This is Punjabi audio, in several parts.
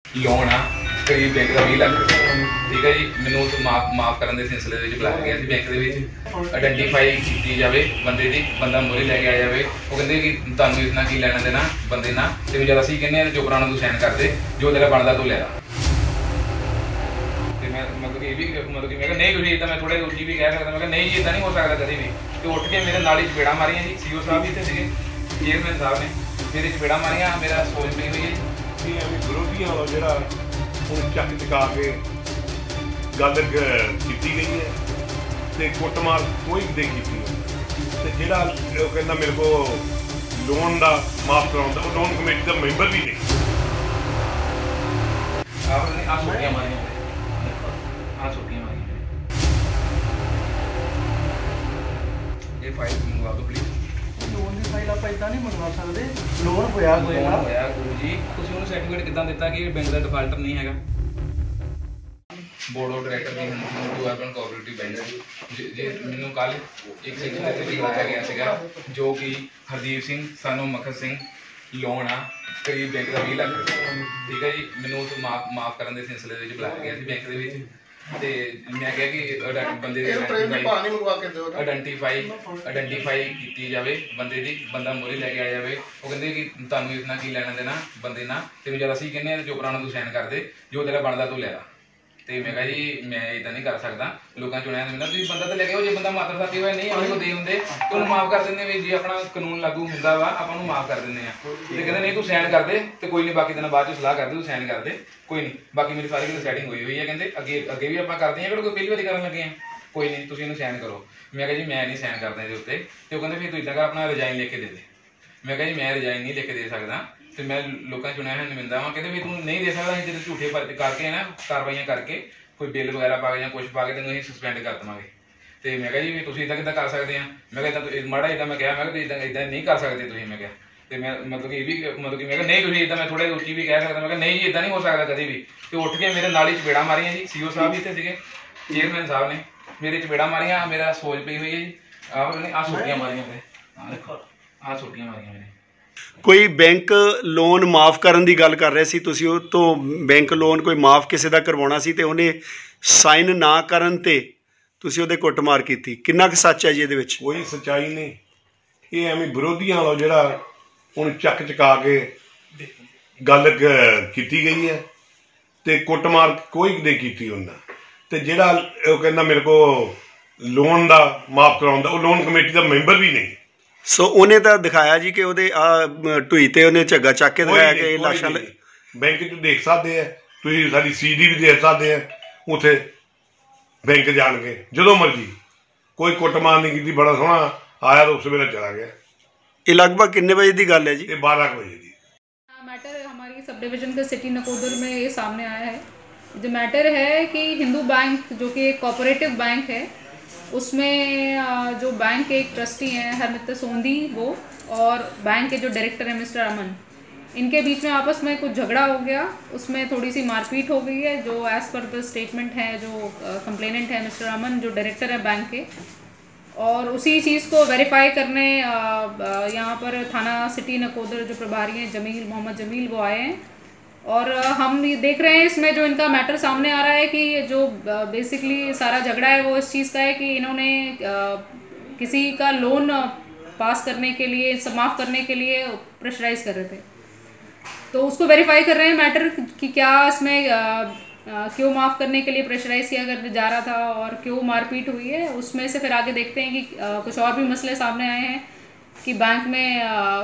ਲੋਨ ਆ ਕਰੀਬ ਬੈਂਕ ਦਾ 20 ਲੱਖ ਠੀਕ ਹੈ ਜੀ। ਮੈਨੂੰ ਉਸ ਮਾਫ ਕਰਨ ਦੇ ਸਿਲਸਿਲੇ ਦੇ ਵਿੱਚ ਬੁਲਾਇਆ ਗਿਆ ਸੀ ਬੈਂਕ ਦੇ ਵਿੱਚ। ਆਇਡੈਂਟੀਫਾਈ ਕੀਤੀ ਜਾਵੇ ਬੰਦੇ ਦੀ, ਬੰਦਾ ਮੋਰੇ ਲੈ ਕੇ ਆਇਆ ਜਾਵੇ। ਉਹ ਕਹਿੰਦੇ ਕਿ ਤੁਹਾਨੂੰ ਇਸ ਨਾਲ ਕੀ ਲੈਣਾ ਦੇਣਾ ਬੰਦੇ ਨਾਲ, ਤੇ ਜਦ ਅਸੀਂ ਕਹਿੰਦੇ ਹਾਂ ਚੁੱਪ ਰਹਿਣਾ, ਤੂੰ ਸਾਈਨ ਕਰ ਦੇ, ਜੋ ਤੇਰਾ ਬਣਦਾ ਤੂੰ ਲੈ ਲਾ। ਤੇ ਮੈਂ ਮਤਲਬ ਇਹ ਵੀ ਮੈਂ ਕਿਹਾ ਨਹੀਂ ਤੁਸੀਂ ਇੱਦਾਂ, ਮੈਂ ਥੋੜ੍ਹੇ ਦੂਜੀ ਵੀ ਕਹਿ ਸਕਦਾ, ਮੈਂ ਕਿਹਾ ਨਹੀਂ ਜੀ ਇੱਦਾਂ ਨਹੀਂ ਹੋ ਸਕਦਾ ਕਦੇ ਵੀ। ਤੇ ਉੱਠ ਕੇ ਮੇਰੇ ਨਾਲ ਹੀ ਚਪੇੜਾਂ ਮਾਰੀਆਂ ਜੀ। ਸੀਓ ਸਾਹਿਬ ਵੀ ਇੱਥੇ ਸੀਗੇ, ਚੇਅਰਮੈਨ ਸਾਹਿਬ ਨੇ ਮੇਰੇ ਚਪੇੜਾਂ ਮਾਰੀਆਂ। ਮੇਰਾ ਸੋਚ ਪਈ ਹੋਈ ਹੈ ਜੀ ਐਵੇਂ ਵਿਰੋਧੀਆਂ ਵੱਲੋਂ ਜਿਹੜਾ ਹੁਣ ਚੱਕ ਚਕਾ ਕੇ ਗੱਲ ਕੀਤੀ ਗਈ ਹੈ ਤੇ ਕੁੱਟਮਾਰ ਕੋਈ ਵੀ ਨਹੀਂ ਕੀਤੀ। ਤੇ ਜਿਹੜਾ ਉਹ ਕਹਿੰਦਾ ਮੇਰੇ ਕੋਲ ਲੋਨ ਦਾ ਮਾਫ ਕਰਾਉਂਦਾ, ਉਹ ਲੋਨ ਕਮੇਟੀ ਦਾ ਮੈਂਬਰ ਵੀ ਨਹੀਂ। ਆਹ ਛੋਟੀਆਂ ਮਾਰੀਆਂ, ਆਹ ਛੋਟੀਆਂ ਮਾਰੀਆਂ। ਇਹ ਫਾਈਲ ਮੰਗਵਾ ਦਿਓ ਪਲੀਜ਼। ਲੋਨ ਦੀ ਫਾਈਲ ਆਪਾਂ ਇਦਾਂ ਨਹੀਂ ਮੰਗਵਾ ਸਕਦੇ। ਲੋਨ ਹੋਇਆ ਗੁਰੂ ਜੀ, ਤੁਸੀਂ ਉਹਨੂੰ ਸਰਟੀਫਿਕੇਟ ਕਿੱਦਾਂ ਦਿੱਤਾ ਕਿ ਬੈਂਕ ਦਾ ਡਿਫਾਲਟਰ ਨਹੀਂ ਹੈਗਾ? Board of director the Hindu urban cooperative bank ਜੇ ਮੈਨੂੰ ਕੱਲ ਇੱਕ ਸਿਗਨੇਚਰ ਤੇ ਬੁਲਾਇਆ ਗਿਆ ਸੀਗਾ, ਜੋ ਕਿ ਹਰਦੀਪ ਸਿੰਘ ਸਾਨੂੰ ਮੱਖਣ ਸਿੰਘ ਲੋਨ ਆ ਕਰੀਬ ਬੈਂਕ ਦਾ 20 ਲੱਖ ਠੀਕ ਹੈ ਜੀ। ਮੈਨੂੰ ਉਸ ਮਾਫ ਕਰਨ ਦੇ ਸਿਲਸਿਲੇ ਦੇ ਵਿੱਚ ਬੁਲਾਇਆ ਗਿਆ ਸੀ ਬੈਂਕ ਦੇ ਵਿੱਚ। ਤੇ ਮੈਂ ਕਿਹਾ ਕਿ ਬੰਦੇ ਦੀ ਆਇਡੈਂਟੀਫਾਈ ਕੀਤੀ ਜਾਵੇ ਬੰਦੇ ਦੀ, ਬੰਦਾ ਮੋਰੇ ਲੈ ਕੇ ਆਇਆ ਜਾਵੇ। ਉਹ ਕਹਿੰਦੇ ਕਿ ਤੁਹਾਨੂੰ ਇਸ ਨਾਲ ਕੀ ਲੈਣਾ ਦੇਣਾ ਬੰਦੇ ਨਾਲ, ਤੇ ਜਦ ਅਸੀਂ ਕਹਿੰਦੇ ਹਾਂ ਚੁੱਪ ਰਹਿਣਾ, ਤੂੰ ਸਾਈਨ ਕਰ ਦੇ, ਜੋ ਤੇਰਾ ਬਣਦਾ ਤੂੰ ਲੈ ਲਾ। ਤੇ ਮੈਂ ਕਿਹਾ ਜੀ ਮੈਂ ਇੱਦਾਂ ਨਹੀਂ ਕਰ ਸਕਦਾ, ਲੋਕਾਂ ਚੁਣਿਆ ਹੁੰਦਾ, ਤੁਸੀਂ ਬੰਦਾ ਤਾਂ ਲੈ ਕੇ ਆਓ। ਜੇ ਬੰਦਾ ਮਾਤਰ ਸਾਥੀ ਹੋਇਆ ਨਹੀਂ ਆਪਣੇ ਕੋਲ ਦੇ ਹੁੰਦੇ ਤੇ ਉਹਨੂੰ ਮਾਫ ਕਰ ਦਿੰਦੇ ਵੀ, ਜੇ ਆਪਣਾ ਕਾਨੂੰਨ ਲਾਗੂ ਹੁੰਦਾ ਵਾ ਆਪਾਂ ਉਹਨੂੰ ਮਾਫ ਕਰ ਦਿੰਦੇ ਆ। ਤੇ ਕਹਿੰਦੇ ਨਹੀਂ ਤੂੰ ਸਾਈਨ ਕਰ ਦੇ, ਤੇ ਕੋਈ ਨਹੀਂ ਬਾਕੀ ਦਿਨ ਬਾਅਦ ਚ ਸਲਾਹ ਕਰਦੇ, ਤੂੰ ਸਾਈਨ ਕਰ ਦੇ, ਕੋਈ ਨਹੀਂ। ਬਾਕੀ ਮੇਰੀ ਸਾਰੀ ਕਿਤੇ ਸੈਟਿੰਗ ਹੋਈ ਹੈ। ਕਹਿੰਦੇ ਅੱਗੇ ਵੀ ਆਪਾਂ ਕਰਦੇ ਹਾਂ, ਕਿਹੜਾ ਕੋਈ ਪਹਿਲੀ ਵਾਰੀ ਕਰਨ ਲੱਗੇ ਆ, ਕੋਈ ਨਹੀਂ ਤੁਸੀਂ ਇਹਨੂੰ ਸਾਈਨ ਕਰੋ। ਮੈਂ ਕਿਹਾ ਜੀ ਮੈਂ ਨਹੀਂ ਸਾਈਨ ਕਰਦਾ ਇਹਦੇ ਉੱਤੇ। ਤੇ ਉਹ ਕਹਿੰਦੇ ਫਿਰ ਤੂੰ ਇੱਦਾਂ ਕਰ, ਆਪਣਾ ਰਿਜ਼ਾਈਨ ਲਿਖ ਕੇ ਦੇ ਦੇ। ਮੈਂ ਕਿਹਾ ਜੀ ਮੈਂ ਰਿਜ਼ਾਈਨ ਨਹੀਂ ਲਿਖ ਕੇ ਦੇ ਸਕਦਾ, ਤੇ ਮੈਂ ਲੋਕਾਂ ਚੁਣਿਆ ਹੋਇਆ ਨੁਮਾਇੰਦਾ ਵਾਂ। ਕਹਿੰਦੇ ਵੀ ਤੂੰ ਨਹੀਂ ਦੇ ਸਕਦਾ, ਅਸੀਂ ਤੇਰੇ ਝੂਠੇ ਕਰਕੇ ਨਾ ਕਾਰਵਾਈਆਂ ਕਰਕੇ ਕੋਈ ਬਿੱਲ ਵਗੈਰਾ ਪਾ ਕੇ ਜਾਂ ਕੁਛ ਪਾ ਕੇ ਤੈਨੂੰ ਅਸੀਂ ਸਸਪੈਂਡ ਕਰ ਦੇਵਾਂਗੇ। ਤੇ ਮੈਂ ਕਿਹਾ ਜੀ ਵੀ ਤੁਸੀਂ ਇੱਦਾਂ ਕਿੱਦਾਂ ਕਰ ਸਕਦੇ ਆ? ਮੈਂ ਕਿਹਾ ਇੱਦਾਂ ਮਾੜਾ ਇੱਦਾਂ ਮੈਂ ਕਿਹਾ, ਮੈਂ ਕਿਹਾ ਤੁਸੀਂ ਇੱਦਾਂ ਨਹੀਂ ਕਰ ਸਕਦੇ ਤੁਸੀਂ। ਮੈਂ ਕਿਹਾ ਤੇ ਮੈਂ ਮਤਲਬ ਇਹ ਵੀ ਮੈਂ ਕਿਹਾ ਨਹੀਂ ਤੁਸੀਂ ਇੱਦਾਂ, ਮੈਂ ਥੋੜ੍ਹੇ ਉੱਚੀ ਵੀ ਕਹਿ ਸਕਦਾ, ਮੈਂ ਕਿਹਾ ਨਹੀਂ ਜੀ ਇੱਦਾਂ ਨਹੀਂ ਹੋ ਸਕਦਾ ਕਦੇ ਵੀ। ਤੇ ਉੱਠ ਕੇ ਮੇਰੇ ਨਾਲ ਹੀ ਚਪੇੜਾਂ ਮਾਰੀਆਂ ਜੀ। ਸੀਓ ਸਾਹਿਬ ਵੀ ਇੱਥੇ ਸੀਗੇ, ਚੇਅਰਮੈਨ ਸਾਹਿਬ ਨੇ ਮੇਰੇ ਚਪੇੜਾਂ ਮਾਰੀਆਂ। ਮੇਰਾ ਸੋਚ ਪਈ ਹੋਈ ਹੈ ਜੀ। ਆਹ ਛੋਟੀਆਂ ਮਾਰੀਆਂ ਮੇਰੇ, ਆਹ ਦੇਖੋ ਆਹ ਛੋਟੀਆਂ ਮਾਰੀਆਂ ਮੇਰੇ। ਕੋਈ ਬੈਂਕ ਲੋਨ ਮਾਫ ਕਰਨ ਦੀ ਗੱਲ ਕਰ ਰਹੇ ਸੀ ਤੁਸੀਂ, ਉਹ ਤੋਂ ਬੈਂਕ ਲੋਨ ਕੋਈ ਮਾਫ ਕਿਸੇ ਦਾ ਕਰਵਾਉਣਾ ਸੀ ਤੇ ਉਹਨੇ ਸਾਈਨ ਨਾ ਕਰਨ ਤੇ ਤੁਸੀਂ ਉਹਦੇ ਕੁੱਟਮਾਰ ਕੀਤੀ। ਕਿੰਨਾ ਕੁ ਸੱਚ ਹੈ ਜੀ ਇਹਦੇ ਵਿੱਚ? ਕੋਈ ਸੱਚਾਈ ਨਹੀਂ। ਇਹ ਐਵੇਂ ਵਿਰੋਧੀਆਂ ਵੱਲੋਂ ਜਿਹੜਾ ਹੁਣ ਚੱਕ ਚਕਾ ਕੇ ਗੱਲ ਕੀਤੀ ਗਈ ਹੈ ਤੇ ਕੁੱਟਮਾਰ ਕੋਈ ਨਹੀਂ ਕੀਤੀ ਉਹਨਾਂ। ਤੇ ਜਿਹੜਾ ਉਹ ਕਹਿੰਦਾ ਮੇਰੇ ਕੋਲ ਲੋਨ ਦਾ ਮਾਫ ਕਰਾਉਂਦਾ, ਉਹ ਲੋਨ ਕਮੇਟੀ ਦਾ ਮੈਂਬਰ ਵੀ ਨਹੀਂ। ਸੋ ਉਹਨੇ ਤਾਂ ਦਿਖਾਇਆ ਜੀ ਕਿ ਉਹਦੇ ਢੂਈ ਤੇ ਉਹਨੇ ਝੱਗਾ ਚੱਕ ਕੇ ਦਿਖਾਇਆ ਕਿ ਇਹ ਲਾਸ਼ਾਂ ਬੈਂਕ 'ਚ ਦੇਖ ਸਕਦੇ ਆ ਤੁਸੀਂ, ਸਾਡੀ CD ਵੀ ਦੇਖ ਸਕਦੇ ਆ। ਉੱਥੇ ਬੈਂਕ ਜਾਣ ਕੇ ਜਦੋਂ ਮਰਜੀ ਕੋਈ ਕੁੱਟਮਾਰ ਨਹੀਂ ਕੀਤੀ। ਬੜਾ ਸੋਹਣਾ ਆਇਆ ਤਾਂ ਉਸ ਵੇਲੇ ਚਲਾ ਗਿਆ। ਇਹ ਲਗਭਗ ਕਿੰਨੇ ਵਜੇ ਦੀ ਗੱਲ है जी? ये 12 बजे की। मैटर हमारी सब डिवीज़न के सिटी नकोदर में ये सामने आया है। जो मैटर है कि हिंदू बैंक जो कि एक कोऑपरेटिव बैंक है, उसमें जो बैंक के एक ट्रस्टी हैं हरमित्र सोंधी वो, और बैंक के जो डायरेक्टर हैं मिस्टर अमन, इनके बीच में आपस में कुछ झगड़ा हो गया। उसमें थोड़ी सी मारपीट हो गई है, जो एज़ पर द स्टेटमेंट है जो कंप्लेनेंट है मिस्टर अमन जो डायरेक्टर है बैंक के। और उसी चीज़ को वेरीफाई करने यहाँ पर थाना सिटी नकोदर जो प्रभारी हैं मोहम्मद जमील वो आए हैं। और हम ये देख रहे हैं इसमें जो इनका मैटर सामने आ रहा है कि जो बेसिकली सारा झगड़ा है वो इस चीज़ का है कि इन्होंने किसी का लोन पास करने के लिए, माफ़ करने के लिए प्रेशराइज कर रहे थे। तो उसको वेरीफाई कर रहे हैं मैटर कि क्या इसमें क्यों माफ़ करने के लिए प्रेशराइज किया करने जा रहा था और क्यों मारपीट हुई है। उसमें से फिर आगे देखते हैं कि कुछ और भी मसले सामने आए हैं कि बैंक में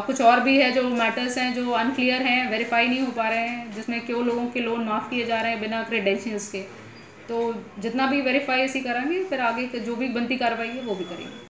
कुछ और भी है जो मैटर्स हैं जो अनक्लियर हैं, वेरीफाई नहीं हो पा रहे हैं, जिसमें क्यों लोगों के लोन माफ़ किए जा रहे हैं बिना क्रेडेंशियल्स के। तो जितना भी वेरीफाई इसी करेंगे, फिर आगे जो भी बनती कार्रवाई है वो भी करेंगे।